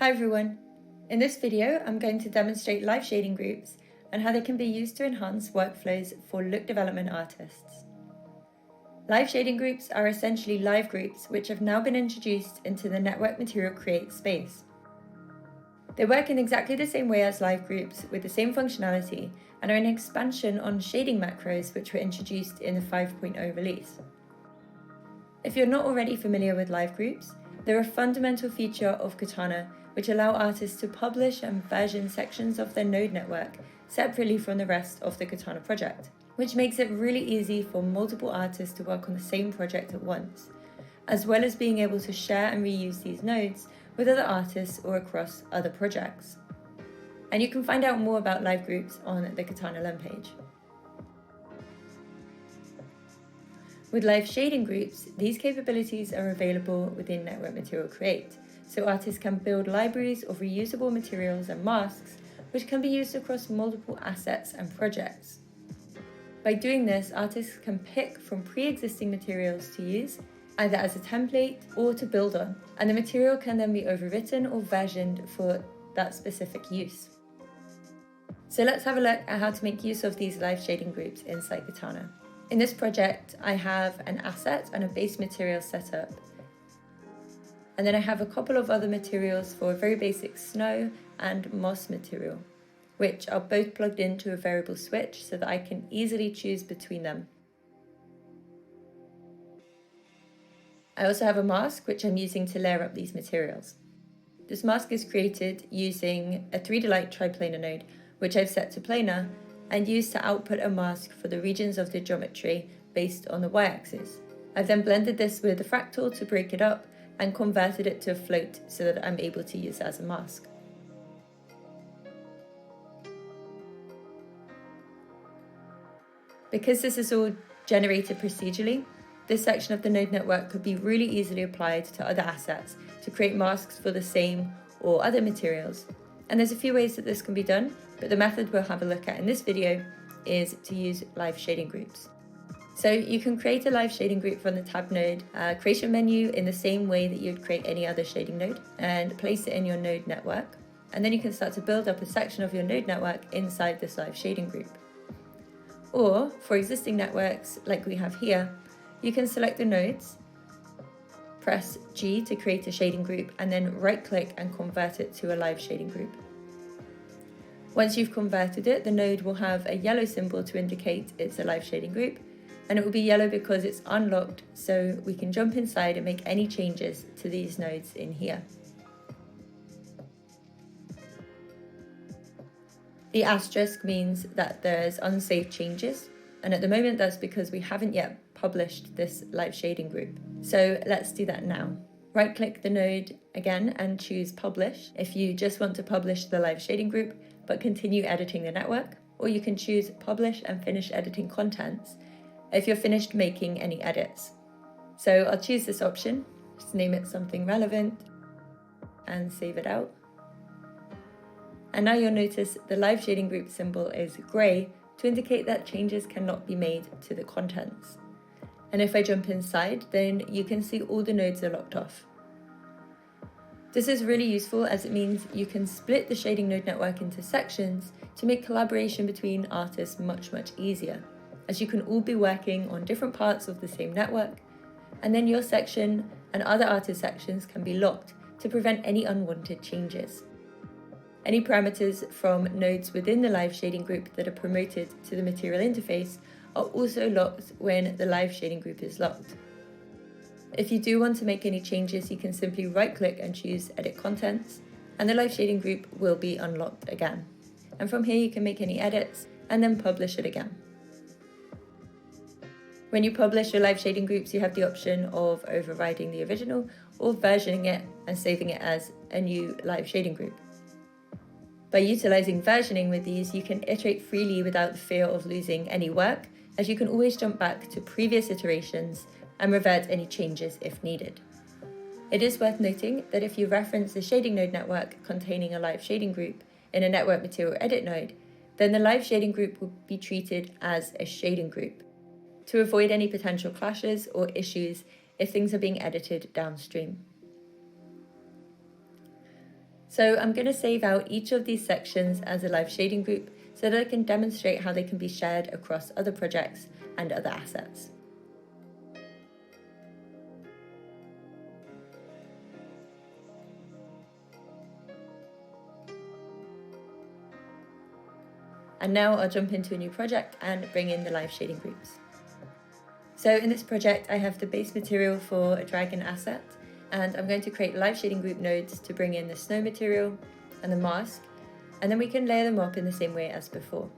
Hi everyone! In this video, I'm going to demonstrate live shading groups and how they can be used to enhance workflows for look development artists. Live shading groups are essentially live groups which have now been introduced into the Network Material Create space. They work in exactly the same way as live groups with the same functionality and are an expansion on shading macros which were introduced in the 5.0 release. If you're not already familiar with live groups, they're a fundamental feature of Katana which allow artists to publish and version sections of their node network separately from the rest of the Katana project, which makes it really easy for multiple artists to work on the same project at once, as well as being able to share and reuse these nodes with other artists or across other projects. And you can find out more about live groups on the Katana Learn page. With live shading groups, these capabilities are available within Network Material Create, so artists can build libraries of reusable materials and masks which can be used across multiple assets and projects. By doing this, artists can pick from pre-existing materials to use, either as a template or to build on, and the material can then be overwritten or versioned for that specific use. So let's have a look at how to make use of these live shading groups inside Katana. In this project, I have an asset and a base material set up. And then I have a couple of other materials for a very basic snow and moss material, which are both plugged into a variable switch so that I can easily choose between them. I also have a mask which I'm using to layer up these materials. This mask is created using a 3Delight triplanar node, which I've set to planar, and used to output a mask for the regions of the geometry based on the y-axis. I've then blended this with a fractal to break it up and converted it to a float so that I'm able to use it as a mask. Because this is all generated procedurally, this section of the node network could be really easily applied to other assets to create masks for the same or other materials. And there's a few ways that this can be done, but the method we'll have a look at in this video is to use live shading groups. So you can create a live shading group from the tab node creation menu in the same way that you'd create any other shading node and place it in your node network. And then you can start to build up a section of your node network inside this live shading group. Or for existing networks like we have here, you can select the nodes, press G to create a shading group, and then right click and convert it to a live shading group. Once you've converted it, the node will have a yellow symbol to indicate it's a live shading group, and it will be yellow because it's unlocked, so we can jump inside and make any changes to these nodes in here. The asterisk means that there's unsaved changes, and at the moment that's because we haven't yet published this live shading group. So let's do that now. Right click the node again and choose publish if you just want to publish the live shading group but continue editing the network, or you can choose publish and finish editing contents if you're finished making any edits. So I'll choose this option, just name it something relevant and save it out. And now you'll notice the live shading group symbol is grey to indicate that changes cannot be made to the contents. And if I jump inside, then you can see all the nodes are locked off. This is really useful as it means you can split the shading node network into sections to make collaboration between artists much easier, as you can all be working on different parts of the same network, and then your section and other artist sections can be locked to prevent any unwanted changes. Any parameters from nodes within the live shading group that are promoted to the material interface are also locked when the live shading group is locked. If you do want to make any changes, you can simply right click and choose Edit Contents, and the live shading group will be unlocked again. And from here you can make any edits and then publish it again. When you publish your live shading groups, you have the option of overriding the original or versioning it and saving it as a new live shading group. By utilizing versioning with these, you can iterate freely without the fear of losing any work, as you can always jump back to previous iterations and revert any changes if needed. It is worth noting that if you reference the shading node network containing a live shading group in a network material edit node, then the live shading group will be treated as a shading group to avoid any potential clashes or issues if things are being edited downstream. So I'm going to save out each of these sections as a live shading group so that I can demonstrate how they can be shared across other projects and other assets. And now I'll jump into a new project and bring in the live shading groups. So in this project, I have the base material for a dragon asset, and I'm going to create live shading group nodes to bring in the snow material and the mask, and then we can layer them up in the same way as before.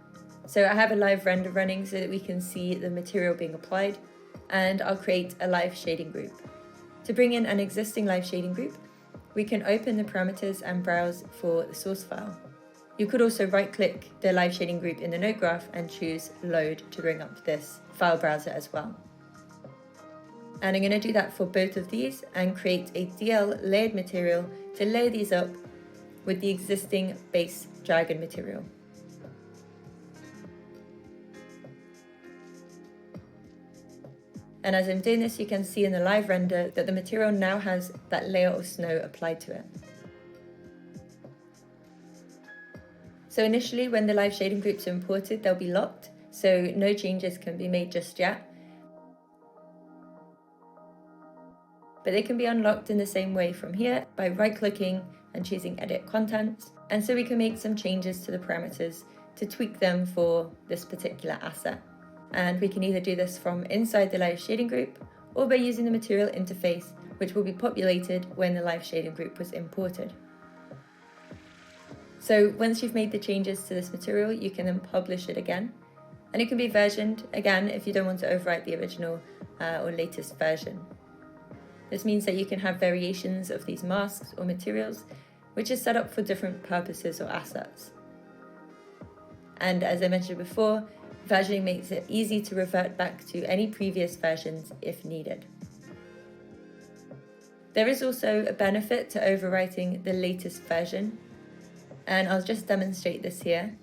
So I have a live render running so that we can see the material being applied, and I'll create a live shading group. To bring in an existing live shading group, we can open the parameters and browse for the source file. You could also right-click the live shading group in the node graph and choose load to bring up this file browser as well. And I'm going to do that for both of these and create a DL layered material to layer these up with the existing base dragon material. And as I'm doing this, you can see in the live render that the material now has that layer of snow applied to it. So initially, when the live shading groups are imported, they'll be locked, so no changes can be made just yet. But they can be unlocked in the same way from here by right-clicking and choosing Edit Contents. And so we can make some changes to the parameters to tweak them for this particular asset. And we can either do this from inside the live shading group or by using the material interface, which will be populated when the live shading group was imported. So once you've made the changes to this material, you can then publish it again. And it can be versioned again if you don't want to overwrite the original or latest version. This means that you can have variations of these masks or materials, which is set up for different purposes or assets. And as I mentioned before, versioning makes it easy to revert back to any previous versions if needed. There is also a benefit to overwriting the latest version, and I'll just demonstrate this here.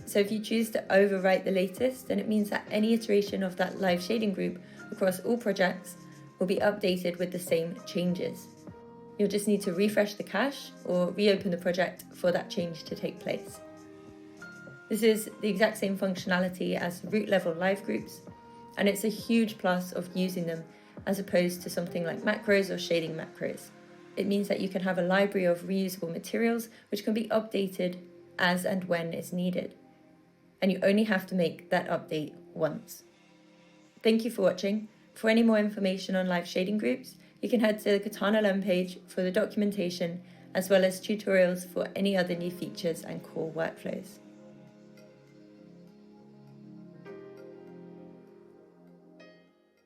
So if you choose to overwrite the latest, then it means that any iteration of that live shading group across all projects will be updated with the same changes. You'll just need to refresh the cache or reopen the project for that change to take place. This is the exact same functionality as root level live groups, and it's a huge plus of using them as opposed to something like macros or shading macros. It means that you can have a library of reusable materials which can be updated as and when is needed. And you only have to make that update once. Thank you for watching. For any more information on live shading groups, you can head to the Katana Learn page for the documentation, as well as tutorials for any other new features and core workflows.